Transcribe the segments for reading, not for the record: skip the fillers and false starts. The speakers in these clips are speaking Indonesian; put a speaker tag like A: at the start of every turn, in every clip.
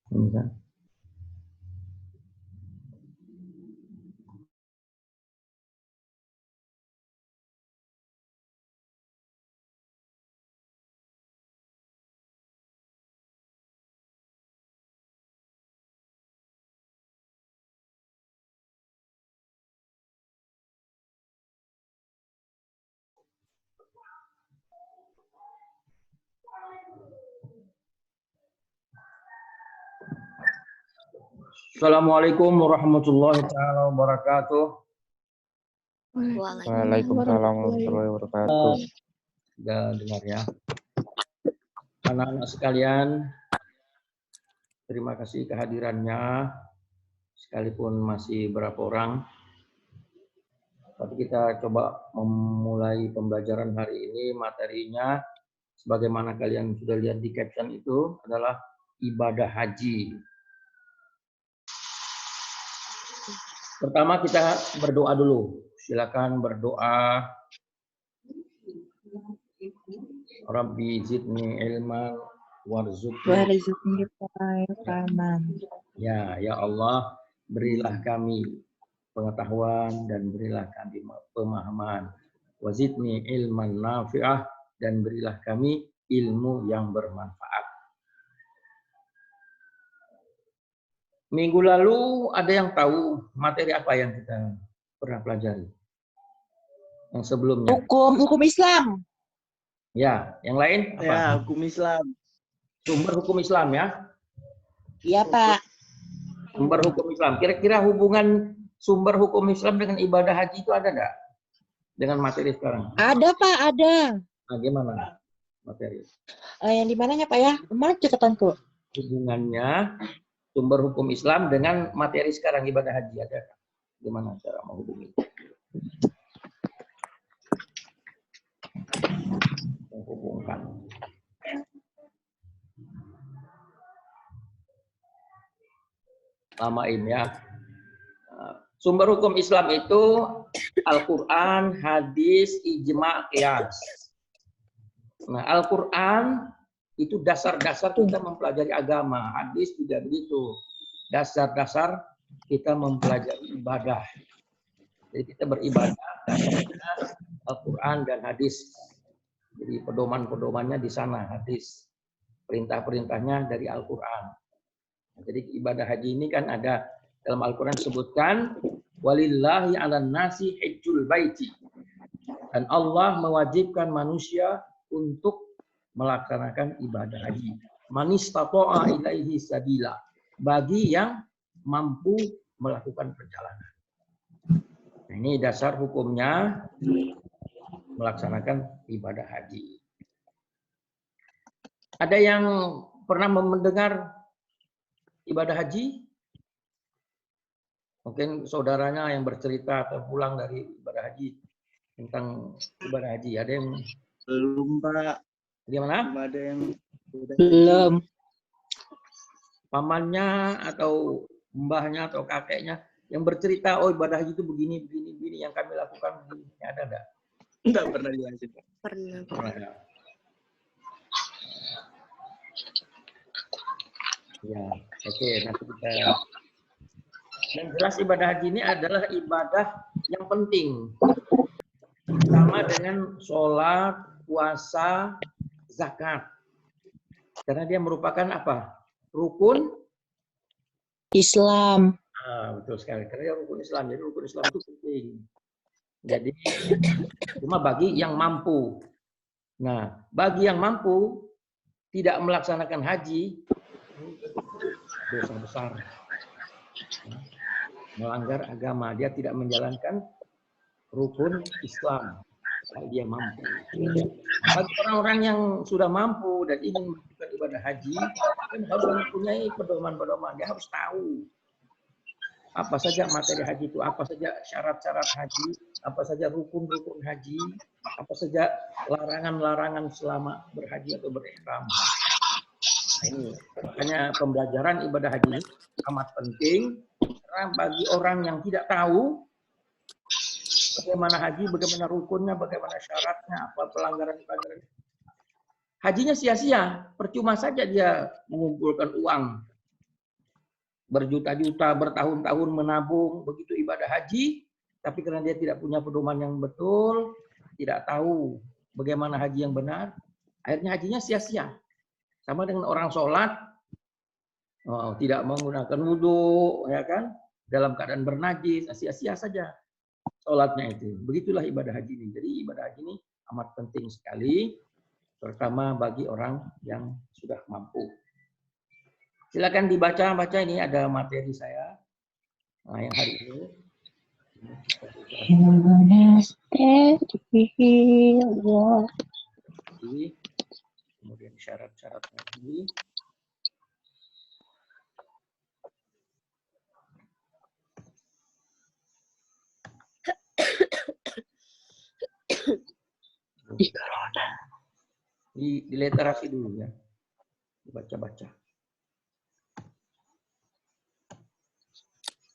A: Enggak. Assalamualaikum warahmatullahi wabarakatuh.
B: Waalaikumsalam warahmatullahi wabarakatuh.
A: Sudah dengar ya. Anak-anak sekalian, terima kasih kehadirannya. Sekalipun masih berapa orang. Tapi kita coba memulai pembelajaran hari ini. Materinya, sebagaimana kalian sudah lihat di caption itu, adalah ibadah haji. Pertama kita berdoa dulu. Silakan berdoa. Rabbi zidni ilman warzuqni. Ya Allah, berilah kami pengetahuan dan berilah kami pemahaman. Wazidni ilman nafi'ah, dan berilah kami ilmu yang bermanfaat. Minggu lalu ada yang tahu materi apa yang kita pernah pelajari? Yang sebelumnya.
C: Hukum Islam.
A: Ya, yang lain apa?
B: Ya, hukum Islam.
A: Sumber hukum Islam ya?
C: Iya, Pak.
A: Sumber hukum Islam. Kira-kira hubungan sumber hukum Islam dengan ibadah haji itu ada nggak? Dengan materi sekarang?
C: Ada, Pak, ada.
A: Nah, gimana materi?
C: Yang di mananya, Pak ya? Mana catatanku?
A: Hubungannya sumber hukum Islam dengan materi sekarang ibadah haji ada? Gimana cara menghubungi? Menghubungkan. Lamain ya. Sumber hukum Islam itu Al-Quran, hadis, ijma, qiyas. Nah, Al-Quran itu dasar-dasar kita mempelajari agama. Hadis juga begitu. Dasar-dasar kita mempelajari ibadah. Jadi kita beribadah karena Al-Quran dan hadis. Jadi pedoman-pedomannya di sana, hadis. Perintah-perintahnya dari Al-Quran. Jadi ibadah haji ini kan ada dalam Al-Quran disebutkan walillahi 'alan nasi hajjul baiti. Dan Allah mewajibkan manusia untuk melaksanakan ibadah haji. Man istata'a ilaihi sabila. Bagi yang mampu melakukan perjalanan. Nah, ini dasar hukumnya melaksanakan ibadah haji. Ada yang pernah mendengar ibadah haji? Mungkin saudaranya yang bercerita atau pulang dari ibadah haji tentang ibadah haji. Ada yang
B: Belum, Pak.
A: gimana?
B: Belum ada yang
C: Belum.
A: Pamannya atau mbahnya atau kakeknya yang bercerita, oh ibadah haji itu begini, begini, begini yang kami lakukan begini. Ada enggak?
B: enggak pernah jelasin, Pak.
A: Pernah. Ya, oke, nanti kita. Yang jelas ibadah haji ini adalah ibadah yang penting. Sama dengan sholat, puasa, zakat. Karena dia merupakan apa? Rukun
C: Islam.
A: Betul sekali. Karena dia rukun Islam. Jadi rukun Islam itu penting. Jadi cuma bagi yang mampu. Nah, bagi yang mampu tidak melaksanakan haji, dosa besar. melanggar agama, dia tidak menjalankan rukun Islam. Kalau dia mampu. Bagi orang-orang yang sudah mampu dan ingin melakukan ibadah haji, kan harus mempunyai pedoman-pedoman. Dia harus tahu apa saja materi haji itu, apa saja syarat-syarat haji, apa saja rukun-rukun haji, apa saja larangan-larangan selama berhaji atau berihram. Nah, ini makanya pembelajaran ibadah haji amat penting karena bagi orang yang tidak tahu bagaimana haji, bagaimana rukunnya, bagaimana syaratnya, apa pelanggaran-pelanggaran. Hajinya sia-sia, percuma saja dia mengumpulkan uang berjuta-juta, bertahun-tahun menabung, begitu ibadah haji, tapi karena dia tidak punya pedoman yang betul, tidak tahu bagaimana haji yang benar, akhirnya hajinya sia-sia. Sama dengan orang sholat, tidak menggunakan wudhu, ya kan, dalam keadaan bernajis, sia-sia saja sholatnya itu. Begitulah ibadah haji ini. Jadi ibadah haji ini amat penting sekali, terutama bagi orang yang sudah mampu. Silakan dibaca ini ada materi saya yang hari ini. Kemudian syarat-syarat haji. Di literasi dulu ya, dibaca-baca.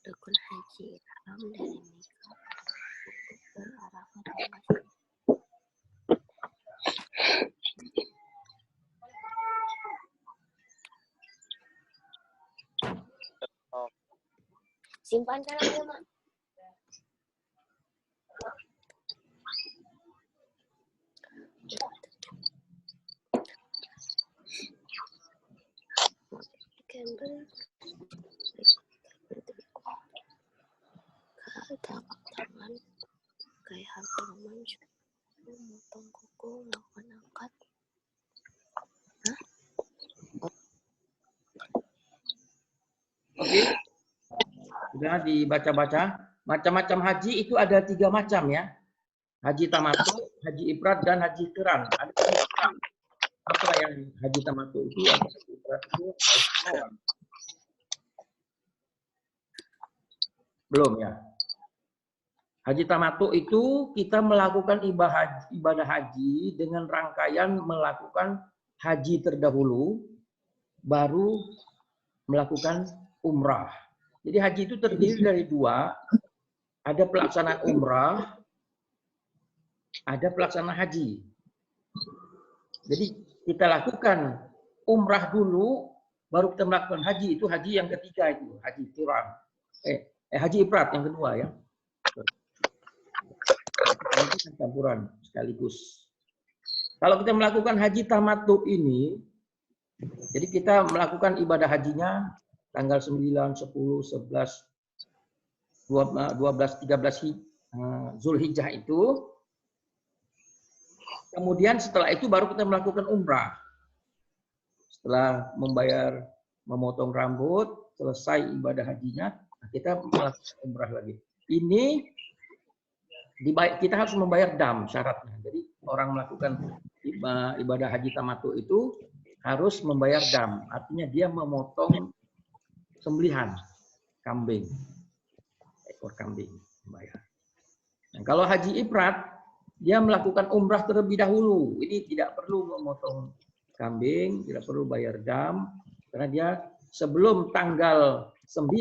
D: Rukun haji ihram dari Mikot ke Arafah dan simpan kalamnya, Mak. Campbell tapak tangan kayak halaman memotong kuku melakukan angkat.
A: Oke, sudah dibaca-baca. Macam-macam haji itu ada 3 macam ya. Haji tamattu, haji ifrad, dan haji qiran. Ada apa yang haji tamattu itu? Haji ifrad itu belum ya. Haji tamattu itu kita melakukan ibadah haji dengan rangkaian melakukan haji terdahulu, baru melakukan umrah. Jadi haji itu terdiri dari 2, ada pelaksanaan umrah, ada pelaksanaan haji. Jadi kita lakukan umrah dulu, baru kita melakukan haji. Itu haji yang ketiga itu, haji qiran. Haji ifrad yang kedua ya. Itu campuran sekaligus. Kalau kita melakukan haji tamattu ini, jadi kita melakukan ibadah hajinya tanggal 9, 10, 11, 12, 13 Zulhijjah itu. Kemudian setelah itu baru kita melakukan umrah. Setelah memotong rambut, selesai ibadah hajinya, kita melakukan umrah lagi. Ini kita harus membayar dam syaratnya. Jadi orang melakukan ibadah haji tamattu itu harus membayar dam. Artinya dia memotong sembelihan kambing, ekor kambing membayar. Nah, kalau haji ifrad dia melakukan umrah terlebih dahulu. Ini tidak perlu memotong kambing, tidak perlu bayar dam karena dia sebelum tanggal 9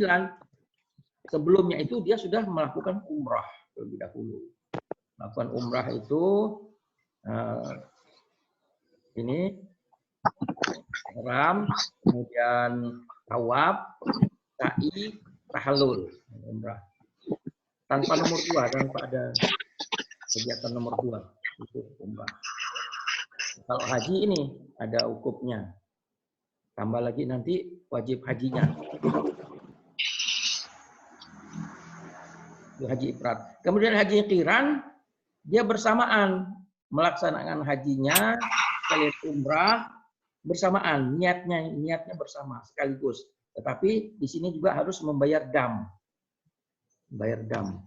A: sebelumnya itu dia sudah melakukan umrah terlebih dahulu. Melakukan umrah itu ini ihram, kemudian tawaf, sa'i, tahallul, umrah. Tanpa nomor 2, tanpa ada kegiatan nomor 2 itu umrah. Kalau haji ini ada ukupnya. Tambah lagi nanti wajib hajinya. Itu haji ifrad. Kemudian haji qiran dia bersamaan melaksanakan hajinya sekalian umrah bersamaan, niatnya bersama sekaligus. Tetapi di sini juga harus membayar dam. bayar dam.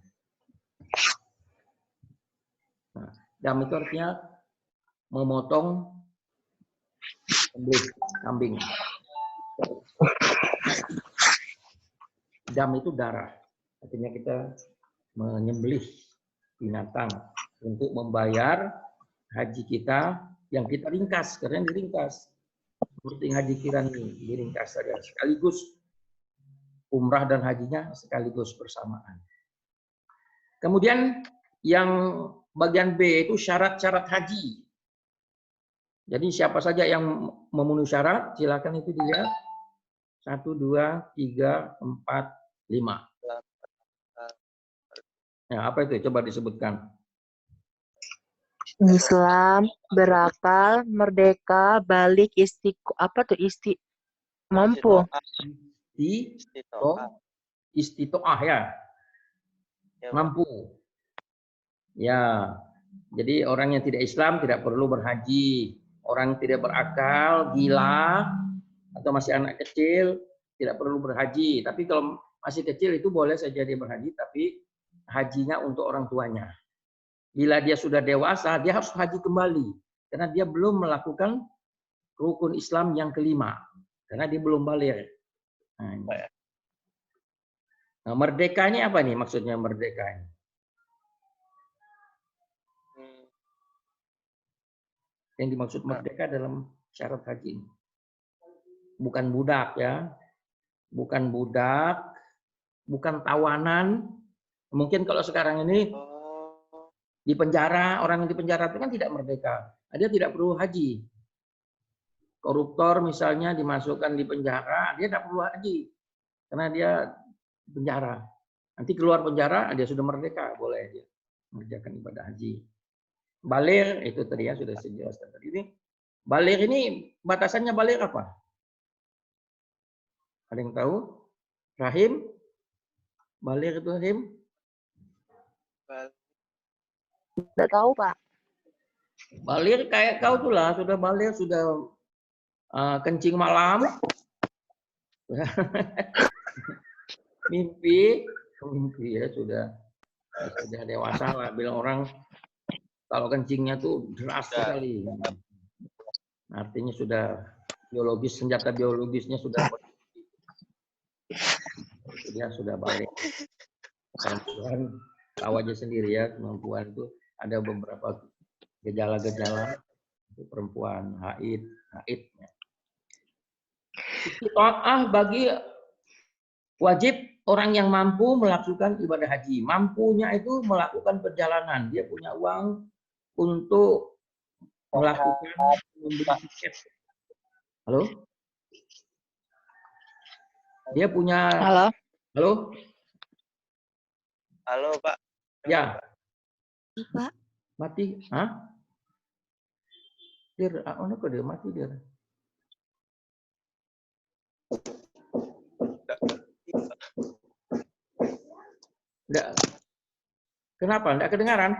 A: Nah, dam itu artinya memotong kambing. Dam itu darah. Artinya kita menyembelih binatang untuk membayar haji kita yang kita ringkas, karena diringkas. Seperti haji Kirani diringkas saja sekaligus umrah dan hajinya sekaligus bersamaan. Kemudian yang bagian B itu syarat-syarat haji. Jadi siapa saja yang memenuhi syarat, silakan itu dilihat. 1, 2, 3, 4, 5. Ya, apa itu? Coba disebutkan.
E: Islam, berakal, merdeka, balik, mampu.
A: Istitoah ya. Mampu. Ya. Jadi orang yang tidak Islam tidak perlu berhaji. Orang yang tidak berakal, gila, atau masih anak kecil tidak perlu berhaji. Tapi kalau masih kecil itu boleh saja dia berhaji, tapi hajinya untuk orang tuanya. Bila dia sudah dewasa, dia harus haji kembali. Karena dia belum melakukan rukun Islam yang kelima. Karena dia belum balik. Nah, merdeka ini apa nih maksudnya merdeka ini? Yang dimaksud merdeka dalam syarat haji ini. Bukan budak ya. Bukan budak. Bukan tawanan. Mungkin kalau sekarang ini di penjara, orang yang di penjara itu kan tidak merdeka. Dia tidak perlu haji. Koruptor misalnya dimasukkan di penjara, dia tidak perlu haji. Karena dia di penjara. Nanti keluar penjara, dia sudah merdeka. Boleh dia mengerjakan ibadah haji. Baligh, itu tadi ya sudah saya jelaskan tadi ini. Baligh ini, batasannya baligh apa? Ada yang tahu? Rahim? Baligh itu Rahim?
E: Tidak tahu, Pak.
A: Baligh kayak kau tuh lah, sudah baligh, sudah kencing malam, mimpi ya sudah dewasa lah. Bilang orang kalau kencingnya tuh deras sekali, artinya sudah biologis, senjata biologisnya sudah dia sudah balik. Perempuan tahu aja sendiri ya, kemampuan itu ada beberapa gejala-gejala itu perempuan haid. Istitoah bagi wajib orang yang mampu melakukan ibadah haji. Mampunya itu melakukan perjalanan. Dia punya uang untuk melakukan membeli tiket. Halo? Dia punya.
E: Halo.
A: Halo?
B: Halo, Pak.
A: Ya.
D: Pak.
A: Mati. Hah? Dia, kok dia mati dia? Enggak. Kenapa? Enggak kedengaran?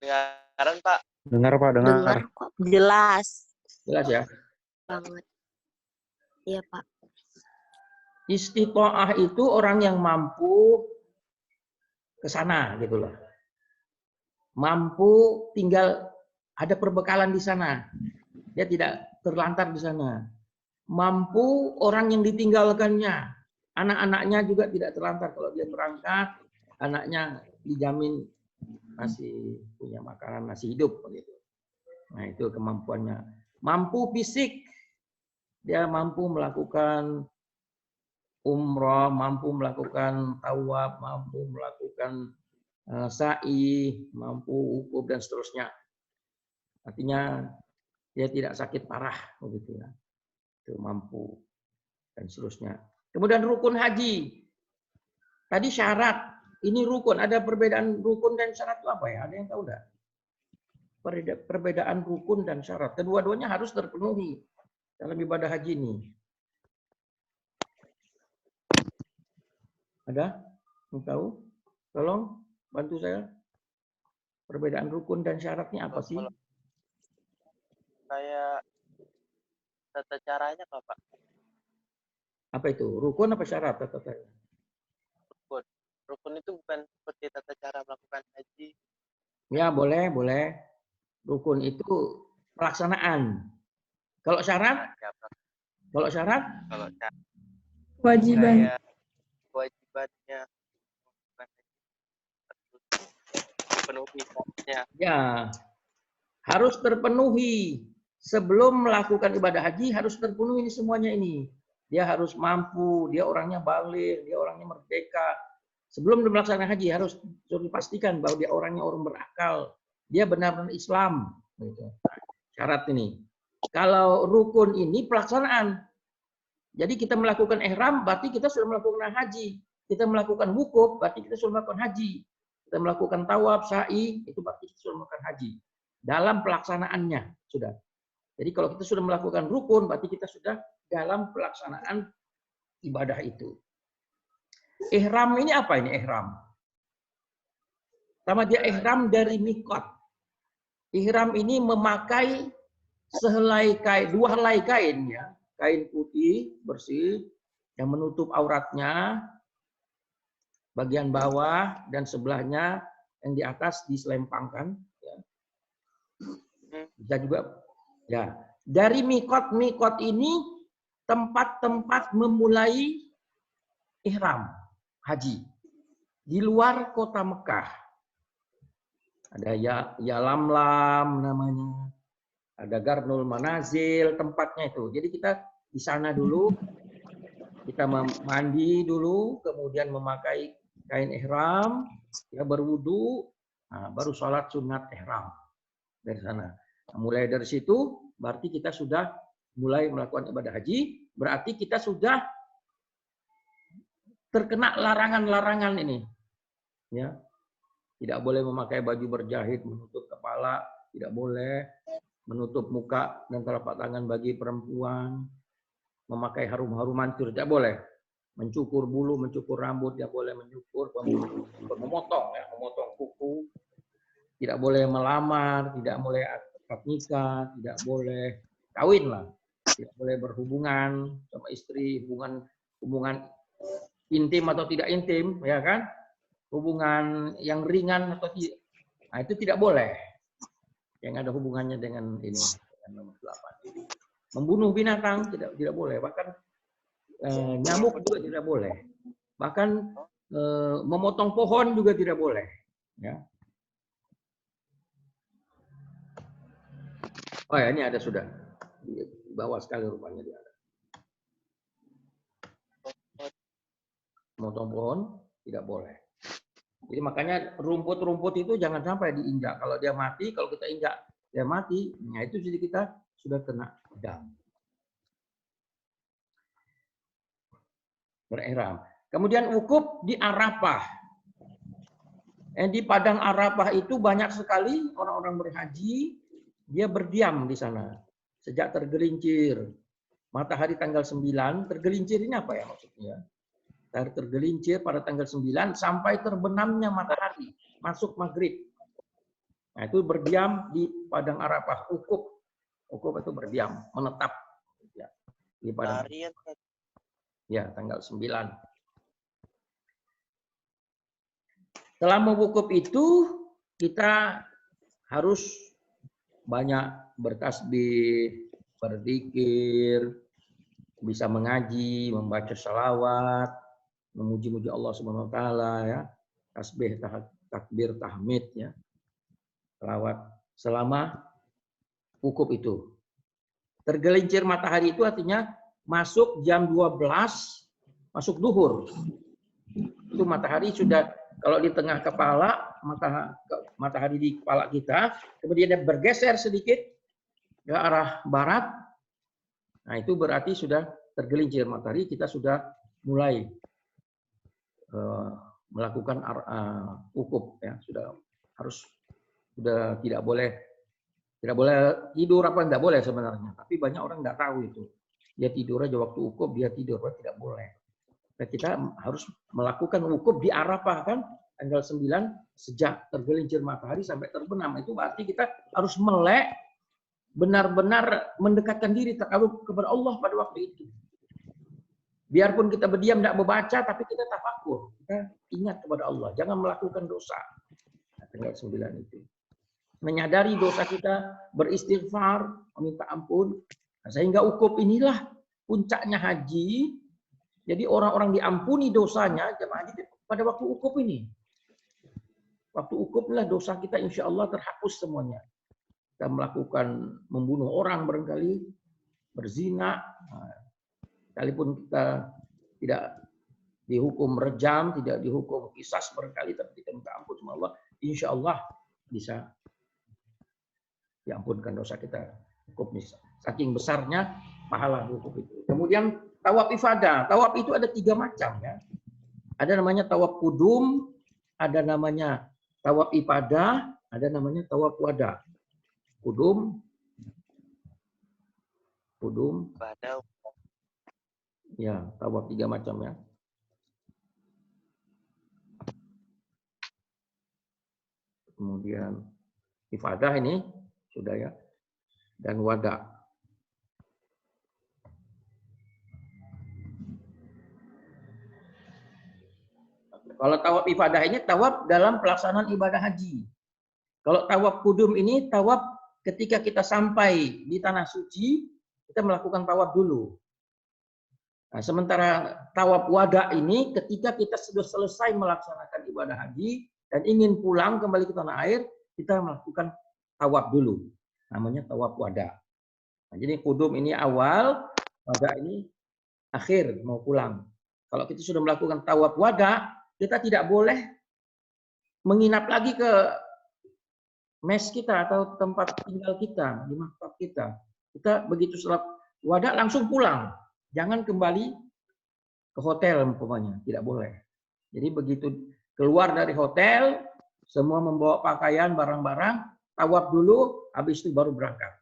B: Dengaran, Pak.
F: Dengar, Pak, dengar.
D: Dengar kok
E: Jelas.
A: Jelas ya?
D: banget. Iya, Pak.
A: Istitoah itu orang yang mampu ke sana gitu loh. Mampu tinggal ada perbekalan di sana. Dia tidak terlantar di sana. Mampu orang yang ditinggalkannya. Anak-anaknya juga tidak terlantar kalau dia berangkat, anaknya dijamin masih punya makanan, masih hidup begitu. Nah, itu kemampuannya. Mampu fisik. Dia mampu melakukan umrah, mampu melakukan tawaf, mampu melakukan sa'i, mampu wukuf dan seterusnya. Artinya dia tidak sakit parah begitu ya. Itu mampu dan seterusnya. Kemudian rukun haji. Tadi syarat, ini rukun. Ada perbedaan rukun dan syarat itu apa ya? Ada yang tahu enggak? Perbedaan rukun dan syarat. Kedua-duanya harus terpenuhi dalam ibadah haji ini. Ada yang tahu? Tolong bantu saya. Perbedaan rukun dan syaratnya apa sih?
B: Kayak tata caranya, Pak.
A: Apa itu? Rukun apa syarat?
B: Rukun. rukun itu bukan seperti tata cara melakukan haji.
A: Ya, boleh, boleh. Rukun itu pelaksanaan. Kalau syarat?
B: Ya, Pak.
A: Kalau syarat?
B: Kalau
F: Kewajiban.
B: saya kewajibannya melakukan haji penuhi syaratnya.
A: Ya, harus terpenuhi. Sebelum melakukan ibadah haji harus terpenuhi ini semuanya ini. Dia harus mampu, dia orangnya baligh, dia orangnya merdeka. Sebelum melaksanakan haji harus dipastikan bahwa dia orangnya orang berakal. Dia benar-benar Islam. Gitu. Syarat ini. Kalau rukun ini pelaksanaan. Jadi kita melakukan ihram berarti kita sudah melakukan haji. Kita melakukan wukuf berarti kita sudah melakukan haji. Kita melakukan tawaf, sa'i, itu berarti kita sudah melakukan haji. Dalam pelaksanaannya sudah. Jadi kalau kita sudah melakukan rukun, berarti kita sudah dalam pelaksanaan ibadah itu. Ihram ini apa ini ihram? Pertama dia ihram dari mikot. Ihram ini memakai sehelai kain, 2 helai kain ya. Kain putih bersih yang menutup auratnya, bagian bawah dan sebelahnya yang di atas diselempangkan. Ya. Bisa juga. Ya, dari mikot ini tempat-tempat memulai ihram haji di luar kota Mekah. Ada Yalamlam namanya, ada Garnul Manazil tempatnya itu. Jadi kita di sana dulu, kita mandi dulu, kemudian memakai kain ihram, ya berwudu, nah, baru sholat sunat ihram dari sana. Nah, mulai dari situ, berarti kita sudah mulai melakukan ibadah haji, berarti kita sudah terkena larangan-larangan ini. Ya. Tidak boleh memakai baju berjahit, menutup kepala, tidak boleh menutup muka dan telapak tangan bagi perempuan, memakai harum-harum mancur, tidak boleh. Mencukur bulu, mencukur rambut, tidak boleh mencukur, memotong, ya, memotong kuku, tidak boleh melamar, tidak boleh akad nikah, tidak boleh kawin lah, tidak boleh berhubungan sama istri, hubungan intim atau tidak intim, ya kan? Hubungan yang ringan atau tidak, nah itu tidak boleh. Yang ada hubungannya dengan ini, dengan nomor 8. Membunuh binatang tidak boleh, bahkan nyamuk juga tidak boleh, bahkan memotong pohon juga tidak boleh. Ya. Oh ya, ini ada sudah di bawah sekali rupanya dia ada. Memotong pohon tidak boleh. Jadi makanya rumput-rumput itu jangan sampai diinjak. Kalau dia mati, kalau kita injak dia mati, nah itu jadi kita sudah kena dam. Berihram. Kemudian wukuf di Arafah. Di padang Arafah itu banyak sekali orang-orang berhaji, dia berdiam di sana sejak tergelincir matahari tanggal 9. Tergelincir ini apa ya maksudnya? Tergelincir pada tanggal 9 sampai terbenamnya matahari, masuk maghrib. Nah, itu berdiam di padang Arafah, wukuf. Wukuf itu berdiam, menetap ya, di padang. Ya, tanggal 9. Setelah mewukuf itu kita harus banyak bertasbih, berzikir, bisa mengaji, membaca salawat, memuji-muji Allah Subhanahu wa taala ya. Tasbih, takbir, tahmid ya. Salawat selama wukuf itu. Tergelincir matahari itu artinya masuk jam 12, masuk duhur. Itu matahari sudah, kalau di tengah kepala, matahari di kepala kita, kemudian dia bergeser sedikit ke arah barat. Nah, itu berarti sudah tergelincir matahari, kita sudah mulai melakukan wukuf ya, sudah tidak boleh tidur apa enggak boleh sebenarnya, tapi banyak orang enggak tahu itu. Dia tidur aja waktu wukuf, dia tidur, tidak boleh. Nah, kita harus melakukan wukuf di Arafah kan, tanggal 9 sejak tergelincir matahari sampai terbenam. Itu berarti kita harus melek, benar-benar mendekatkan diri takarub kepada Allah pada waktu itu. Biarpun kita berdiam tidak membaca, tapi kita tafakur. Kita ingat kepada Allah. Jangan melakukan dosa. Tanggal 9 itu. Menyadari dosa kita, beristighfar, meminta ampun. Nah, sehingga ukuf inilah puncaknya haji. Jadi orang-orang diampuni dosanya jemaah haji pada waktu ukuf ini. Waktu ukuf inilah dosa kita insya Allah terhapus semuanya. Kita melakukan membunuh orang barangkali, berzina. Sekalipun kita tidak dihukum rejam, tidak dihukum qisas barangkali, tapi kita minta ampun sama Allah, insya Allah bisa diampunkan dosa kita. Hukum saking besarnya pahala hukum itu. Kemudian tawaf ifadah. Tawaf itu ada 3 macam ya. Ada namanya tawaf kudum, ada namanya tawaf ifadah, ada namanya tawaf wada. Kudum,
B: Pada
A: ya, tawaf 3 macam ya. Kemudian ifadah ini sudah ya. Dan wada. Kalau tawaf ifadah ini tawaf dalam pelaksanaan ibadah haji. Kalau tawaf kudum ini tawaf ketika kita sampai di tanah suci, kita melakukan tawaf dulu. Nah, sementara tawaf wada ini ketika kita sudah selesai melaksanakan ibadah haji dan ingin pulang kembali ke tanah air, kita melakukan tawaf dulu. Namanya tawaf wada. Nah, jadi kudum ini awal, wada ini akhir mau pulang. Kalau kita sudah melakukan tawaf wada, kita tidak boleh menginap lagi ke mes kita atau tempat tinggal kita, di maktab kita. Kita begitu setelah wada langsung pulang. Jangan kembali ke hotel umpamanya, tidak boleh. Jadi begitu keluar dari hotel, semua membawa pakaian, barang-barang, tawaf dulu, habis itu baru berangkat.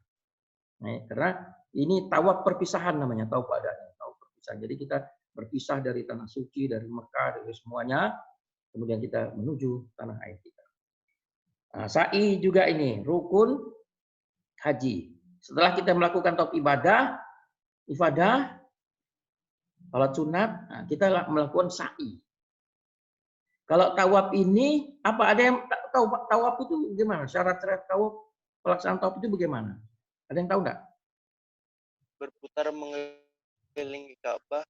A: Nah, karena ini tawaf perpisahan namanya, tawaf adanya, tawaf perpisahan. Jadi kita berpisah dari tanah suci, dari Mekah, dari semuanya, kemudian kita menuju tanah air kita. Nah, sa'i juga ini rukun haji. Setelah kita melakukan tawaf ifadah, salat sunat, nah, kita melakukan sa'i. Kalau tawaf ini apa? Ada yang tahu tawaf itu bagaimana? Syarat-syarat tawaf, pelaksanaan tawaf itu bagaimana? Ada yang tahu enggak?
B: berputar mengelilingi Ka'bah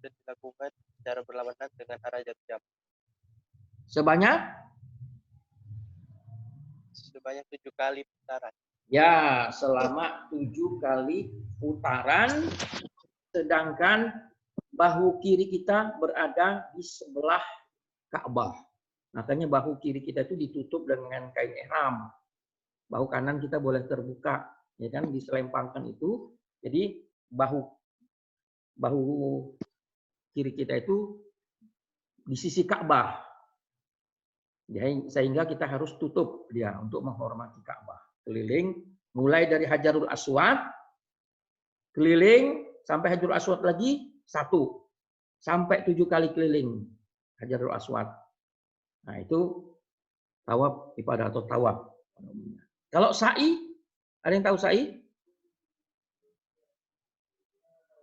B: dan dilakukan secara berlawanan dengan arah jam.
A: Sebanyak
B: 7 kali putaran.
A: ya, selama 7 kali putaran, sedangkan bahu kiri kita berada di sebelah Ka'bah. Makanya bahu kiri kita itu ditutup dengan kain ihram. Bahu kanan kita boleh terbuka, ya kan, diselempangkan itu. Jadi bahu kiri kita itu di sisi Ka'bah. Sehingga kita harus tutup dia untuk menghormati Ka'bah. Keliling mulai dari Hajarul Aswad, keliling sampai Hajarul Aswad lagi 1 sampai 7 kali keliling Hajarul Aswad. Nah, itu tawaf ibadah atau tawaf. Kalau sa'i, ada yang tahu sa'i?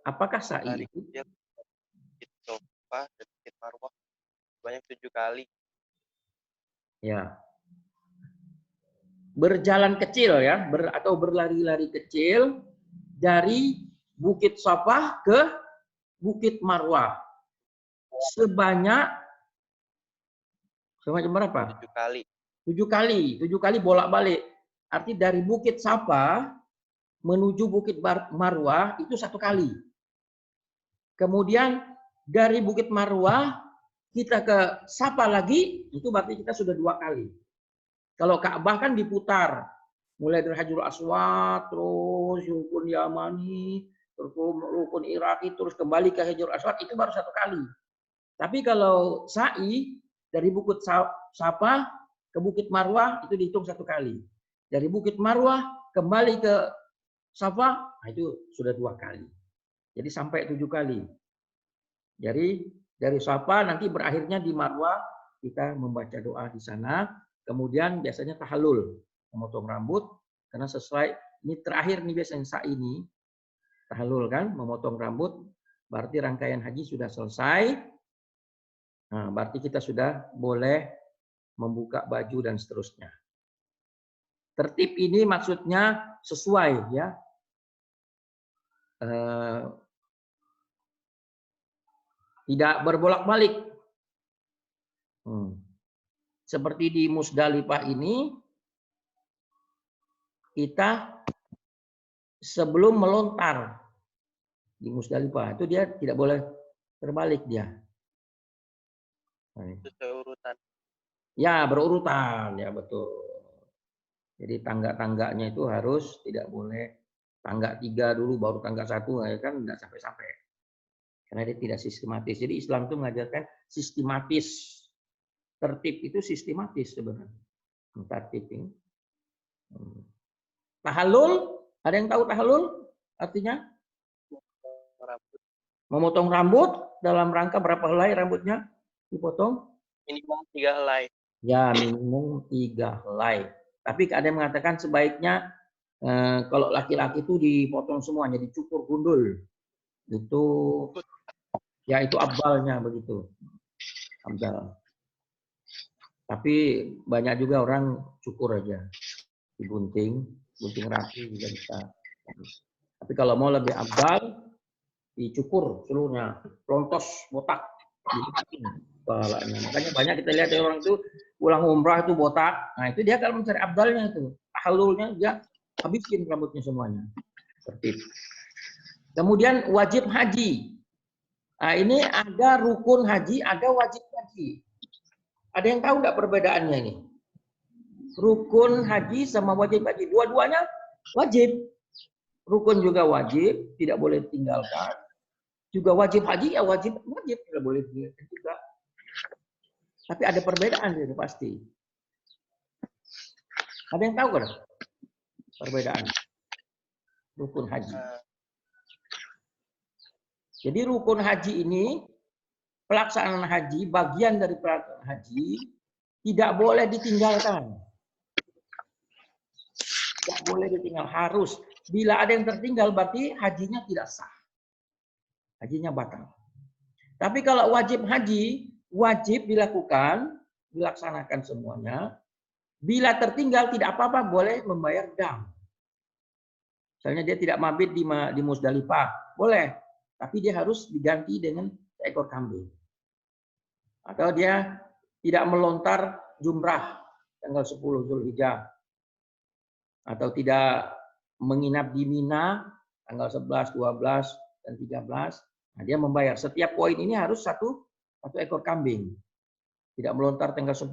A: Apakah sa'i itu?
B: Bukit Sofa dan Bukit Marwah banyak 7 kali.
A: Ya. Berjalan kecil ya, atau berlari-lari kecil dari Bukit Safa ke Bukit Marwah. Sebanyak berapa?
B: 7 kali.
A: 7 kali bolak-balik. Arti dari Bukit Safa menuju Bukit Marwah itu 1 kali. Kemudian dari Bukit Marwah kita ke Safa lagi, itu berarti kita sudah 2 kali. Kalau Ka'bah kan diputar. Mulai dari Hajarul Aswad, terus Rukun Yamani, terus Rukun Iraki, terus kembali ke Hajarul Aswad, itu baru 1 kali. Tapi kalau sa'i, dari Bukit Safa ke Bukit Marwah, itu dihitung 1 kali. Dari Bukit Marwah kembali ke Safa, nah itu sudah 2 kali. Jadi sampai 7 kali. Jadi dari Safa nanti berakhirnya di Marwah, kita membaca doa di sana. Kemudian biasanya tahallul, memotong rambut, karena sesuai, ini terakhir nih biasanya sa'i ini, tahallul kan, memotong rambut. berarti rangkaian haji sudah selesai. Nah, berarti kita sudah boleh membuka baju dan seterusnya. Tertib ini maksudnya sesuai ya. Tidak berbolak-balik. Seperti di Musdalifah ini, kita sebelum melontar di Musdalifah itu dia tidak boleh terbalik dia.
B: Itu seurutan.
A: Ya, berurutan ya betul. Jadi tangga-tangganya itu harus tidak boleh tangga 3 dulu baru tangga 1, ya kan enggak sampai-sampai. Karena dia tidak sistematis. Jadi Islam itu mengajarkan sistematis. Tertib itu sistematis sebenarnya. Tertib ini. Tahallul, ada yang tahu tahallul artinya?
B: Rambut.
A: Memotong rambut dalam rangka berapa helai rambutnya dipotong?
B: Minimal 3 helai.
A: Ya, minimum 3 helai. Tapi ada yang mengatakan sebaiknya kalau laki-laki itu dipotong semuanya, dicukur gundul. Itu ya itu abdalnya begitu. Abdal. Tapi banyak juga orang cukur aja. Digunting rapi juga bisa. Tapi kalau mau lebih abdal, dicukur seluruhnya, lontos, botak. Kepalanya. Makanya banyak kita lihat orang itu pulang umrah itu botak. Nah itu dia kalau mencari abdalnya itu. Tahallulnya dia habisin rambutnya semuanya. Tertib. Kemudian wajib haji. Nah ini ada rukun haji, ada wajib haji. Ada yang tahu nggak perbedaannya ini? Rukun haji sama wajib haji. Dua-duanya wajib. Rukun juga wajib, tidak boleh ditinggalkan. Juga wajib haji, ya wajib tidak boleh ditinggalkan juga. Tapi ada perbedaan itu pasti. Ada yang tahu kan? Perbedaan rukun haji. Jadi rukun haji ini, pelaksanaan haji, bagian dari pelaksanaan haji, tidak boleh ditinggalkan. Tidak boleh ditinggal, harus. Bila ada yang tertinggal, berarti hajinya tidak sah. Hajinya batal. Tapi kalau wajib haji, wajib dilakukan, dilaksanakan semuanya. Bila tertinggal, tidak apa-apa, boleh membayar dam. Misalnya dia tidak mabit di Musdalifah, boleh. Tapi dia harus diganti dengan seekor kambing. Atau dia tidak melontar jumrah tanggal 10 Zulhijjah. Atau tidak menginap di Mina tanggal 11, 12, dan 13. Nah, dia membayar. Setiap poin ini harus satu ekor kambing. Tidak melontar tanggal 10,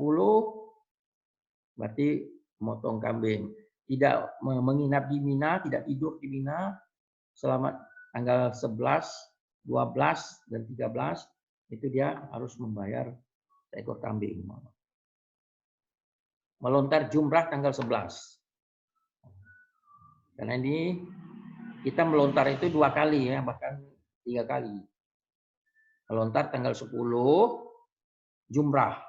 A: berarti memotong kambing. Tidak menginap di Mina, tidak tidur di Mina selama tanggal 11, 12, dan 13, itu dia harus membayar seekor kambing. Melontar jumrah tanggal 11. Karena ini kita melontar itu 2 kali ya, bahkan 3 kali. Melontar tanggal 10, jumrah.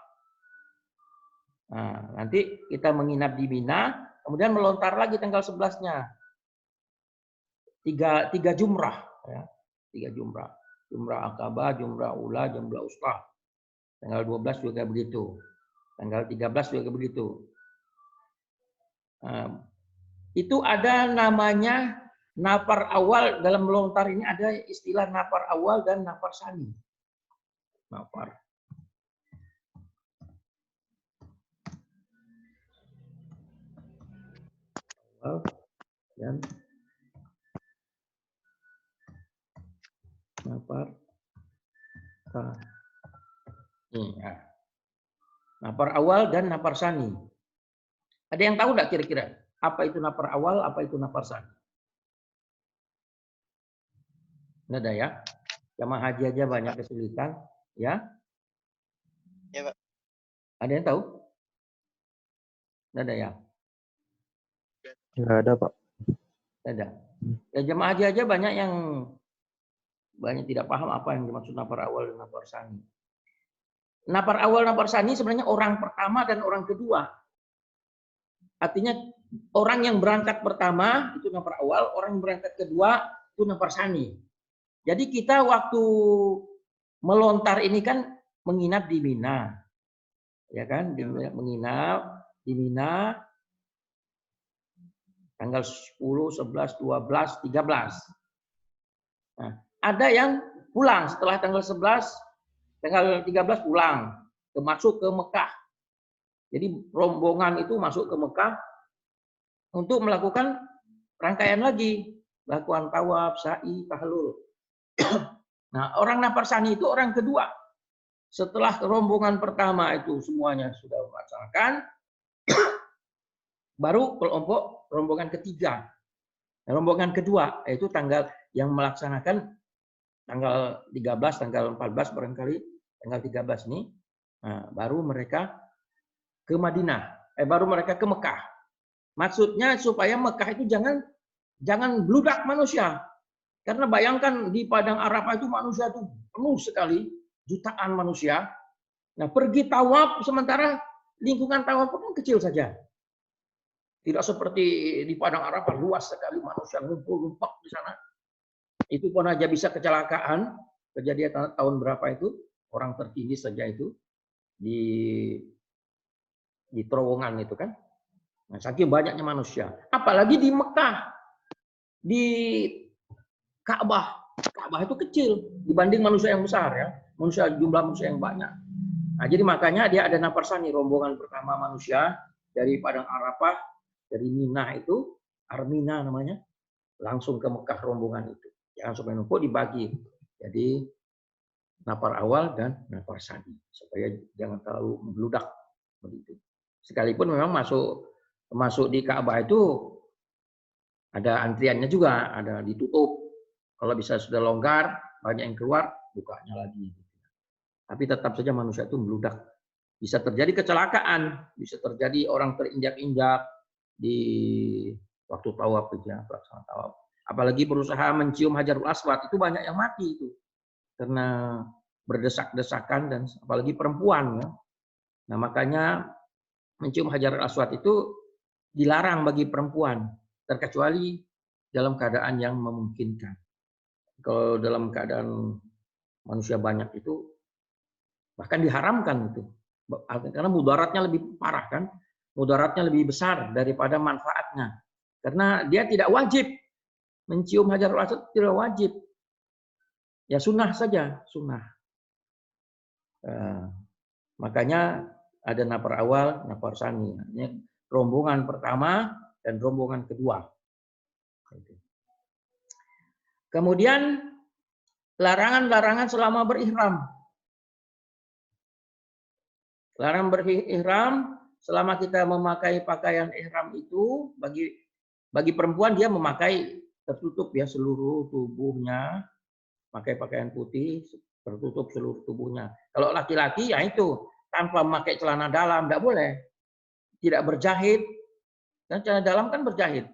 A: Nah, nanti kita menginap di Mina, kemudian melontar lagi tanggal 11-nya. 3 jumrah. Ya. 3 jumrah. Jumrah Aqabah, jumrah Ula, jumrah Wusta. Tanggal 12 juga begitu. Tanggal 13 juga begitu. Nah, itu ada namanya nafar awal. Dalam melontar ini ada istilah nafar awal dan nafar sani. Nafar. Awal dan nafar sani. Nafar awal dan nafar sani. Ada yang tahu nggak kira-kira apa itu nafar awal, apa itu nafar sani? Nggak ada ya? Jamaah haji aja banyak kesulitan, ya?
B: Ya, Pak.
A: Ada yang tahu? Nggak ada ya?
G: Nggak ada, Pak.
A: Nggak ada. Ya jamaah haji aja banyak yang tidak paham apa yang dimaksud nafar awal dan nafar sani. Nafar awal, nafar sani sebenarnya orang pertama dan orang kedua. Artinya orang yang berangkat pertama itu nafar awal, orang yang berangkat kedua itu nafar sani. Jadi kita waktu melontar ini kan menginap di Mina. Ya kan? Menginap di Mina tanggal 10, 11, 12, 13. Nah, ada yang pulang setelah tanggal 11, tanggal 13 pulang, masuk ke Mekah. Jadi rombongan itu masuk ke Mekah untuk melakukan rangkaian lagi, melakukan tawaf, sa'i, tahlul. Nah, orang nafar sani itu orang kedua. Setelah rombongan pertama itu semuanya sudah melaksanakan, baru kelompok rombongan ketiga. Nah, rombongan kedua yaitu tanggal yang melaksanakan tanggal 13, tanggal 14 barangkali, tanggal 13 ini, nah, baru mereka ke Madinah, baru mereka ke Mekah. Maksudnya supaya Mekah itu jangan bludak manusia. Karena bayangkan di Padang Arafah itu manusia itu penuh sekali, jutaan manusia. Nah, pergi tawaf sementara lingkungan tawaf pun kecil saja. Tidak seperti di Padang Arafah luas sekali manusia ngumpul-ngumpul di sana. Itu pun aja bisa kecelakaan. Kejadian tahun berapa itu? Orang tertinggi saja itu di terowongan itu kan. Nah, saking banyaknya manusia. Apalagi di Mekah. Di Ka'bah. Ka'bah itu kecil dibanding manusia yang besar ya. Jumlah manusia yang banyak. Nah, jadi makanya dia ada nafarsani, rombongan pertama manusia dari Padang Arafah, dari Mina itu, Armina namanya, langsung ke Mekah rombongan itu. Jangan sampai numpuk, dibagi. Jadi nafar awal dan nafar sani supaya jangan terlalu membludak begitu. Sekalipun memang masuk di Ka'bah itu ada antriannya juga, ada ditutup. Kalau bisa sudah longgar, banyak yang keluar, bukanya lagi. Tapi tetap saja manusia itu meludak. Bisa terjadi kecelakaan, bisa terjadi orang terinjak-injak di waktu tawaf ya, pelaksanaan tawaf. Apalagi berusaha mencium Hajarul Aswad, itu banyak yang mati itu. Karena berdesak-desakan dan apalagi perempuan ya. Nah, makanya mencium Hajarul Aswad itu dilarang bagi perempuan, terkecuali dalam keadaan yang memungkinkan. Kalau dalam keadaan manusia banyak itu bahkan diharamkan itu. Karena mudaratnya lebih parah kan. Mudaratnya lebih besar daripada manfaatnya. Karena dia tidak wajib mencium Hajarul Aswad, tidak wajib. Ya sunnah saja, sunnah. Makanya ada nafar awal, nafar sani. Ini rombongan pertama dan rombongan kedua. Kemudian larangan-larangan selama berihram. Larangan berihram selama kita memakai pakaian ihram itu bagi perempuan dia memakai tertutup ya seluruh tubuhnya, pakai pakaian putih tertutup seluruh tubuhnya. Kalau laki-laki ya itu tanpa memakai celana dalam tidak boleh, tidak berjahit. Dan celana dalam kan berjahit.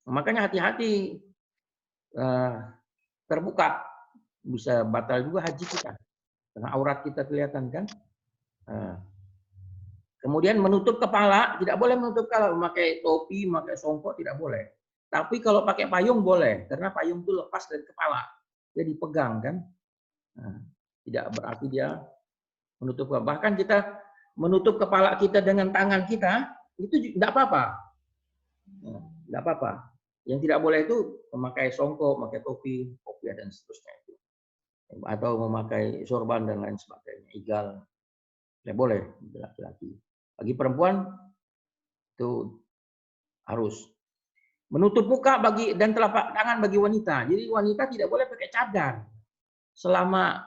A: Makanya hati-hati. Terbuka bisa batal juga haji kita karena aurat kita kelihatan kan. Kemudian menutup kepala, tidak boleh menutup kepala, memakai topi, memakai songkok tidak boleh. Tapi kalau pakai payung boleh, karena payung itu lepas dari kepala, dia dipegang kan. Tidak berarti dia menutup kepala. Bahkan kita menutup kepala kita dengan tangan kita itu tidak apa-apa, tidak apa-apa. Yang tidak boleh itu memakai songkok, memakai topi, kopiah dan seterusnya itu, atau memakai sorban dan lain sebagainya, igal, tidak boleh laki-laki. Bagi perempuan itu harus menutup muka dan telapak tangan bagi wanita. Jadi wanita tidak boleh pakai cadar selama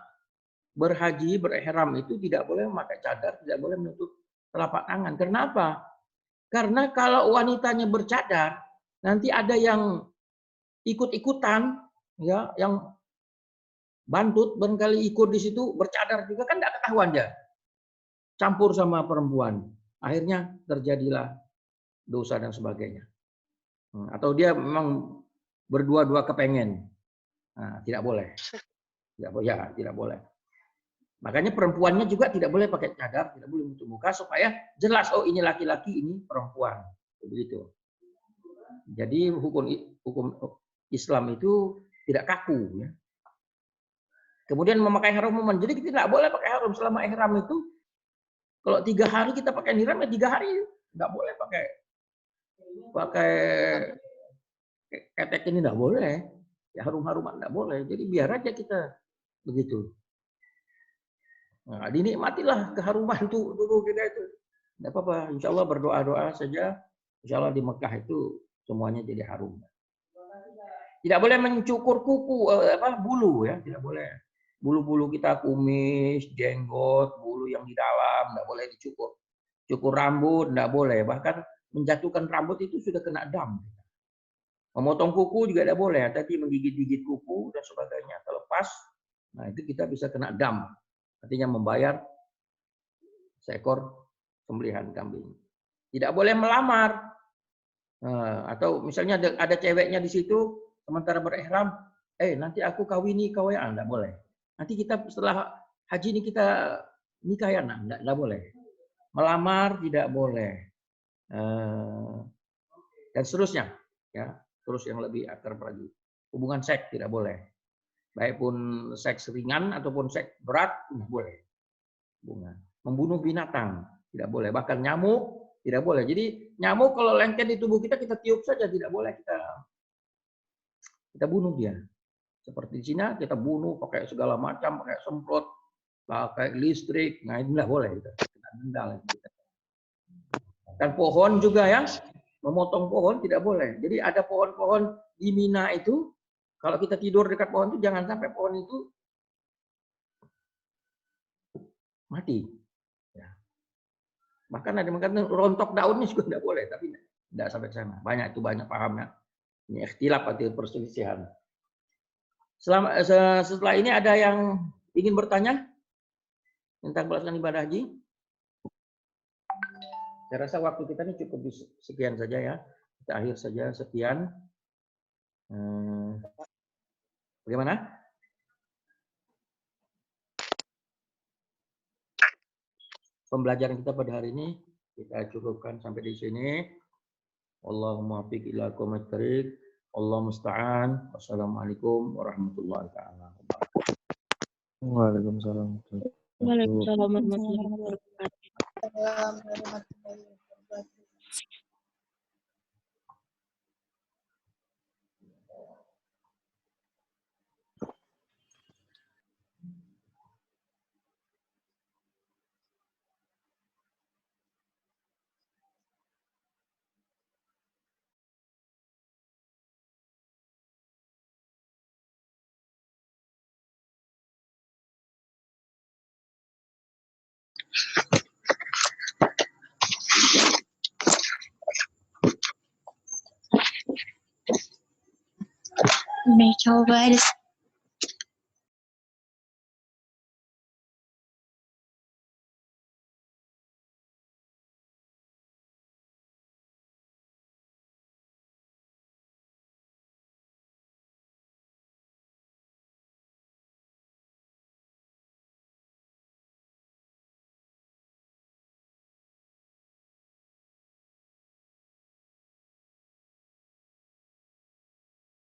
A: berhaji berihram itu tidak boleh memakai cadar, tidak boleh menutup telapak tangan. Kenapa? Karena kalau wanitanya bercadar nanti ada yang ikut-ikutan, ya, yang bantut barangkali ikut di situ bercadar juga kan tidak ketahuan dia, campur sama perempuan, akhirnya terjadilah dosa dan sebagainya. Atau dia memang berdua-dua kepengen, tidak boleh, tidak boleh. Makanya perempuannya juga tidak boleh pakai cadar, tidak boleh menutup muka supaya jelas oh ini laki-laki, ini perempuan, begitu. Jadi hukum Islam itu tidak kaku ya. Kemudian memakai haruman. Jadi kita tidak boleh pakai harum selama ihram itu. Kalau 3 hari kita pakai ihram, ya 3 hari nggak boleh pakai ketek ini, nggak boleh. Ya harum-haruman nggak boleh. Jadi biar aja kita begitu. Nah, dinikmatilah keharuman tubuh kita itu. Nggak apa-apa. Insya Allah berdoa-doa saja. Insya Allah di Mekah itu semuanya jadi harum. Tidak boleh mencukur kuku, bulu ya, tidak boleh. Bulu-bulu kita, kumis, jenggot, bulu yang di dalam, tidak boleh dicukur. Cukur rambut, tidak boleh. Bahkan menjatuhkan rambut itu sudah kena dam. Memotong kuku juga tidak boleh. Tadi menggigit-gigit kuku dan sebagainya. Terlepas, nah itu kita bisa kena dam. Artinya membayar seekor sembelihan kambing. Tidak boleh melamar. Atau misalnya ada ceweknya di situ, sementara berihram, nanti aku kawini kau ya, enggak boleh. Nanti kita setelah haji ini kita nikah ya, enggak boleh. Melamar tidak boleh. Dan seterusnya, ya, terus yang lebih akar lagi. Hubungan seks tidak boleh. Baik pun seks ringan ataupun seks berat tidak boleh. Hubungan. Membunuh binatang tidak boleh. Bahkan nyamuk tidak boleh. Jadi nyamuk kalau lengket di tubuh kita tiup saja, tidak boleh kita bunuh dia. Seperti di Cina kita bunuh pakai segala macam, pakai semprot, pakai listrik. Nah ini tidak boleh kita dendal. Dan pohon juga ya, memotong pohon tidak boleh. Jadi ada pohon-pohon di Mina itu, kalau kita tidur dekat pohon itu jangan sampai pohon itu mati. Ya. Bahkan ada yang mengatakan rontok daunnya juga tidak boleh, tapi tidak sampai ke sana. Banyak pahamnya. Ini ikhtilaf atau perselisihan. Setelah ini ada yang ingin bertanya tentang pelaksanaan ibadah haji? Saya rasa waktu kita ini cukup sekian saja ya. Kita akhir saja sekian. Bagaimana? Pembelajaran kita pada hari ini kita cukupkan sampai di sini. Allahumma fiq ila aqwamit thariq. Allah musta'an. Wassalamualaikum warahmatullahi wabarakatuh.
G: Waalaikumsalam.
C: Waalaikumsalam warahmatullahi wabarakatuh.
D: Nih coba